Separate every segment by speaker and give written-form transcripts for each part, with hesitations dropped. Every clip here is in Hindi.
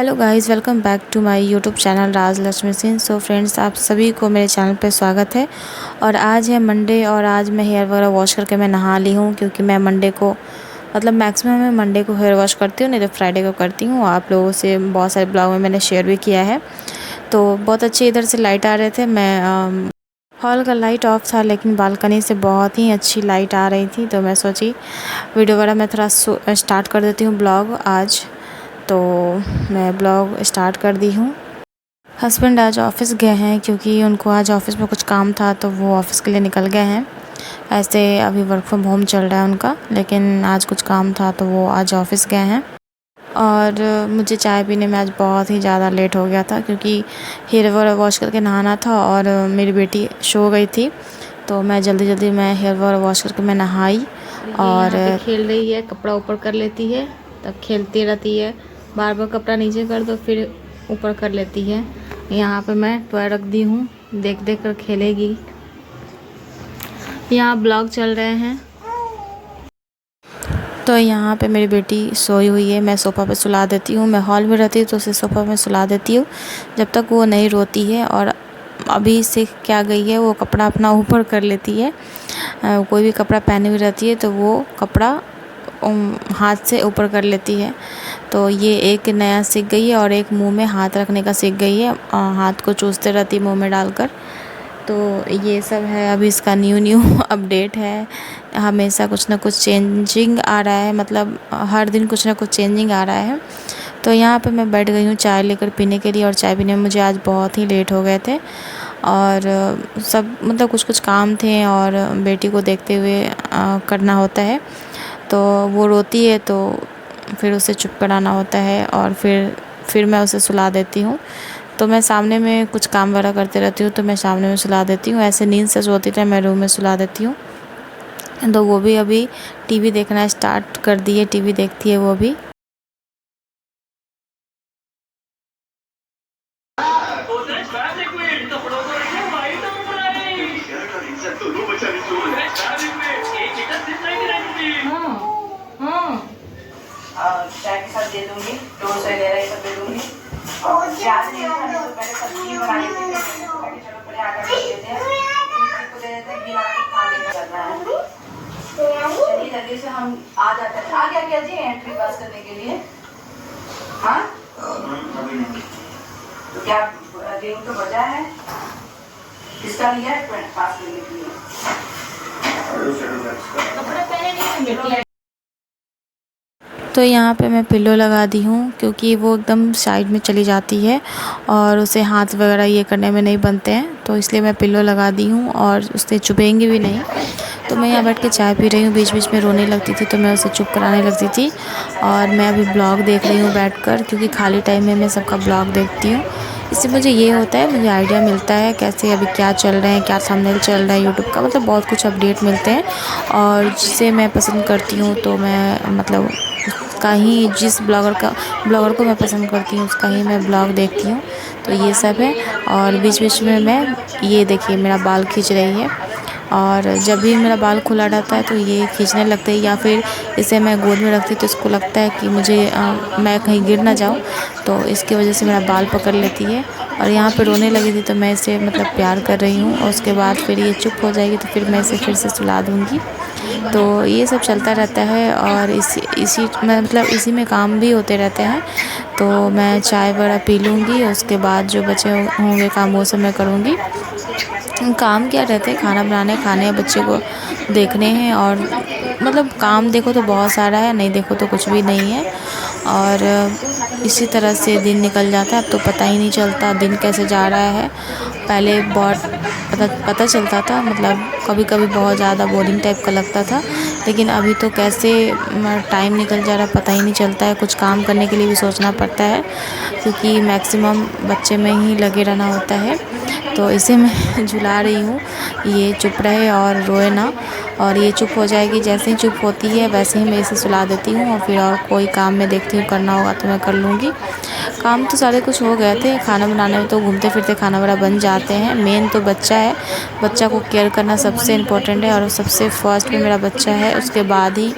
Speaker 1: Hello guys, welcome back to my YouTube channel Raj Lakshmi Singh. So friends, आप सभी को मेरे चैनल पे स्वागत है। और आज है मंडे और आज मैं हेयर वगैरह वॉश करके मैं नहा ली हूँ, क्योंकि मैं मंडे को मैक्सिमम मैं मंडे को हेयर वॉश करती हूँ, नहीं तो फ्राइडे को करती हूँ। आप लोगों से बहुत सारे ब्लॉग में मैंने शेयर भी किया है। तो बहुत अच्छे इधर से लाइट आ रहे थे। मैं हॉल का लाइट ऑफ था, लेकिन बालकनी से बहुत ही अच्छी लाइट आ रही थी। तो मैं सोची वीडियो वगैरह मैं थोड़ा स्टार्ट कर देती हूँ ब्लॉग आज। तो मैं ब्लॉग स्टार्ट कर दी हूँ। हस्बैंड आज ऑफ़िस गए हैं, क्योंकि उनको आज ऑफ़िस में कुछ काम था, तो वो ऑफ़िस के लिए निकल गए हैं। ऐसे अभी वर्क फ्रॉम होम चल रहा है उनका, लेकिन आज कुछ काम था तो वो आज ऑफ़िस गए हैं। और मुझे चाय पीने में आज बहुत ही ज़्यादा लेट हो गया था, क्योंकि हेयर वॉश करके नहाना था और मेरी बेटी सो गई थी। तो मैं जल्दी मैं हेयर वॉश करके मैं नहाई। और खेल रही है, कपड़ा ऊपर कर लेती है, तब खेलती रहती है। बार बार कपड़ा नीचे कर दो, फिर ऊपर कर लेती है। यहाँ पे मैं टॉय रख दी हूँ, देख कर खेलेगी। यहाँ ब्लॉग चल रहे हैं। तो यहाँ पे मेरी बेटी सोई हुई है, मैं सोफ़ा पे सुला देती हूँ। मैं हॉल में रहती हूँ तो उसे सोफ़ा में सुला देती हूँ जब तक वो नहीं रोती है। और अभी से क्या गई है, वो कपड़ा अपना ऊपर कर लेती है। कोई भी कपड़ा पहनी हुई रहती है तो वो कपड़ा हाथ से ऊपर कर लेती है। तो ये एक नया सीख गई है, और एक मुंह में हाथ रखने का सीख गई है। हाथ को चूसते रहती है मुंह में डालकर। तो ये सब है, अभी इसका न्यू अपडेट है। हमेशा कुछ ना कुछ चेंजिंग आ रहा है, मतलब हर दिन कुछ ना कुछ चेंजिंग आ रहा है। तो यहाँ पे मैं बैठ गई हूँ चाय लेकर पीने के लिए। और चाय पीने में मुझे आज बहुत ही लेट हो गए थे, और सब कुछ काम थे, और बेटी को देखते हुए करना होता है। तो वो रोती है तो फिर उसे चुप कराना होता है, और फिर मैं उसे सुला देती हूँ। तो मैं सामने में कुछ काम वगैरह करते रहती हूँ, तो मैं सामने में सुला देती हूँ। ऐसे नींद से सोती है मैं रूम में सुला देती हूँ। तो वो भी अभी टीवी देखना स्टार्ट कर दी है, टीवी देखती है वो भी।
Speaker 2: चाय के साथ दे दूंगी, टोस्ट वगैरह ये सब दे दूंगी। और प्याज नहीं खाने तो पहले सब्जी बना लेती हूँ। चलो पहले आटा रख देते हैं, किसी को दे देते हैं, गिरा के खा लेना करना है। चलिए जल्दी से हम आ जाते हैं। आ गया क्या जी एंट्री पास करने के लिए? हाँ अभी नहीं। तो क्या रिंग तो बजा है, किसका लिया है पास करने के लिए? कपड़े पहने नहीं है।
Speaker 1: तो यहाँ पे मैं पिल्लो लगा दी हूँ, क्योंकि वो एकदम साइड में चली जाती है और उसे हाथ वगैरह ये करने में नहीं बनते हैं। तो इसलिए मैं पिल्लो लगा दी हूँ, और उससे चुभेंगी भी नहीं। तो मैं यहाँ बैठ के चाय पी रही हूँ, बीच बीच में रोने लगती थी तो मैं उसे चुप कराने लगती थी। और मैं अभी ब्लॉग देख रही हूँ बैठकर, क्योंकि खाली टाइम में मैं सबका ब्लॉग देखती हूँ। इससे मुझे ये होता है, मुझे आइडिया मिलता है कैसे अभी क्या चल रहे हैं, क्या थंबनेल चल रहा है यूट्यूब का, बहुत कुछ अपडेट मिलते हैं। और जिसे मैं पसंद करती हूँ, तो मैं उसका ही, जिस ब्लॉगर को मैं पसंद करती हूँ उसका ही मैं ब्लॉग देखती हूँ। तो ये सब है। और बीच बीच में मैं, ये देखिए मेरा बाल खींच रही है, और जब भी मेरा बाल खुला रहता है तो ये खींचने लगते हैं, या फिर इसे मैं गोद में रखती तो इसको लगता है कि मैं कहीं गिर ना जाऊँ, तो इसकी वजह से मेरा बाल पकड़ लेती है। और यहाँ पे रोने लगी थी तो मैं इसे प्यार कर रही हूँ, और उसके बाद फिर ये चुप हो जाएगी तो फिर मैं इसे फिर से सुला दूँगी। तो ये सब चलता रहता है, और इसी में काम भी होते रहते हैं। तो मैं चाय वगैरह पी लूँगी, उसके बाद जो बचे होंगे काम वो सब मैं करूँगी। काम क्या रहते हैं, खाना बनाने, खाने, बच्चे को देखने हैं। और काम देखो तो बहुत सारा है, नहीं देखो तो कुछ भी नहीं है। और इसी तरह से दिन निकल जाता है। अब तो पता ही नहीं चलता दिन कैसे जा रहा है। पहले बहुत पता चलता था, कभी कभी बहुत ज़्यादा बोरिंग टाइप का लगता था, लेकिन अभी तो कैसे टाइम निकल जा रहा है पता ही नहीं चलता है। कुछ काम करने के लिए भी सोचना पड़ता है, क्योंकि मैक्सिमम बच्चे में ही लगे रहना होता है। तो इसे मैं झुला रही हूँ, ये चुप रहे और रोए ना। और ये चुप हो जाएगी, जैसे ही चुप होती है वैसे ही मैं इसे सुला देती हूँ, और फिर और कोई काम मैं देखती हूँ, करना होगा तो मैं कर लूँगी। काम तो सारे कुछ हो गए थे, खाना बनाने में तो घूमते फिरते खाना वगैरह बन जाते हैं। मेन तो बच्चा है, बच्चा को केयर करना सबसे इम्पोर्टेंट है, और सबसे फर्स्ट पे मेरा बच्चा है। उसके बाद ही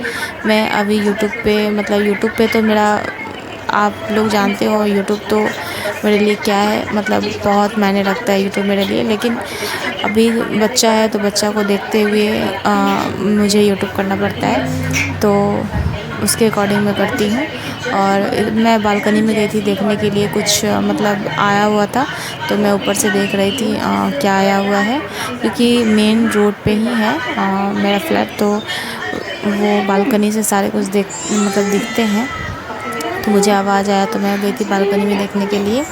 Speaker 1: मैं अभी यूट्यूब पे तो मेरा आप लोग जानते हो यूट्यूब तो मेरे लिए क्या है, मतलब बहुत मायने रखता है यूट्यूब मेरे लिए। लेकिन अभी बच्चा है तो बच्चा को देखते हुए मुझे यूट्यूब करना पड़ता है, तो उसके अकॉर्डिंग मैं करती हूँ। और मैं बालकनी में गई थी देखने के लिए, कुछ मतलब आया हुआ था, तो मैं ऊपर से देख रही थी क्या आया हुआ है, क्योंकि मेन रोड पे ही है मेरा फ्लैट, तो वो बालकनी से सारे कुछ मतलब दिखते हैं। तो मुझे आवाज़ आया तो मैं गई थी बालकनी में देखने के लिए।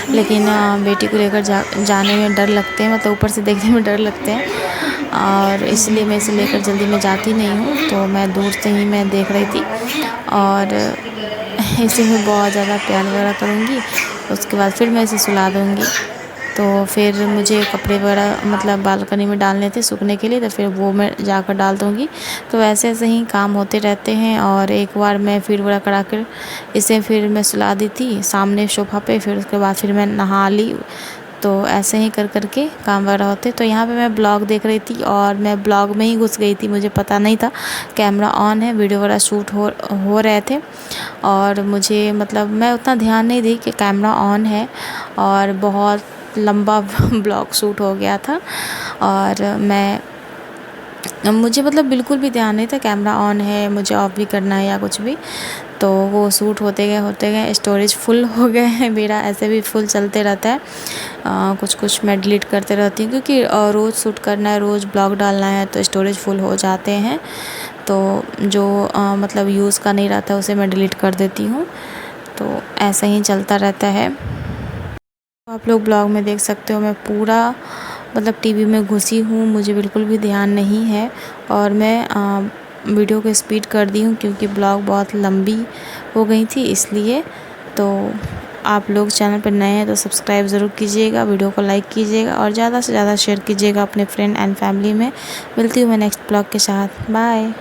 Speaker 1: लेकिन बेटी को लेकर जाने में डर लगते हैं, मतलब ऊपर से देखने में डर लगते हैं, और इसलिए मैं इसे लेकर जल्दी में जाती नहीं हूँ। तो मैं दूर से ही मैं देख रही थी, और इसे मैं बहुत ज़्यादा प्यार वगैरह करूँगी। उसके बाद फिर मैं इसे सुला दूँगी। तो फिर मुझे कपड़े वगैरह मतलब बालकनी में डालने थे सूखने के लिए, तो फिर वो मैं जाकर डाल दूँगी। तो ऐसे ऐसे ही काम होते रहते हैं। और एक बार मैं फिर वगैरह करा कर इसे फिर मैं सुला दी थी सामने सोफ़ा पे, फिर उसके बाद फिर मैं नहा ली। तो ऐसे ही कर के काम वगैरह होते। तो यहाँ पे मैं ब्लॉग देख रही थी, और मैं ब्लॉग में ही घुस गई थी, मुझे पता नहीं था कैमरा ऑन है, वीडियो वगैरह शूट हो रहे थे। और मुझे मतलब मैं उतना ध्यान नहीं दी कि कैमरा ऑन है, और बहुत लंबा ब्लॉग शूट हो गया था। और मुझे मतलब बिल्कुल भी ध्यान नहीं था कैमरा ऑन है, मुझे ऑफ भी करना है या कुछ भी। तो वो शूट होते गए स्टोरेज फुल हो गए हैं मेरा, ऐसे भी फुल चलते रहता है। कुछ मैं डिलीट करते रहती हूँ, क्योंकि रोज़ शूट करना है, रोज़ ब्लॉग डालना है, तो स्टोरेज फुल हो जाते हैं। तो जो मतलब यूज़ का नहीं रहता उसे मैं डिलीट कर देती हूँ। तो ऐसा ही चलता रहता है। आप लोग ब्लॉग में देख सकते हो मैं पूरा मतलब टीवी में घुसी हूँ, मुझे बिल्कुल भी ध्यान नहीं है। और मैं वीडियो को स्पीड कर दी हूँ, क्योंकि ब्लॉग बहुत लंबी हो गई थी इसलिए। तो आप लोग चैनल पर नए हैं तो सब्सक्राइब ज़रूर कीजिएगा, वीडियो को लाइक कीजिएगा, और ज़्यादा से ज़्यादा शेयर कीजिएगा अपने फ्रेंड एंड फैमिली में। मिलती हूँ मैं नेक्स्ट ब्लॉग के साथ। बाय।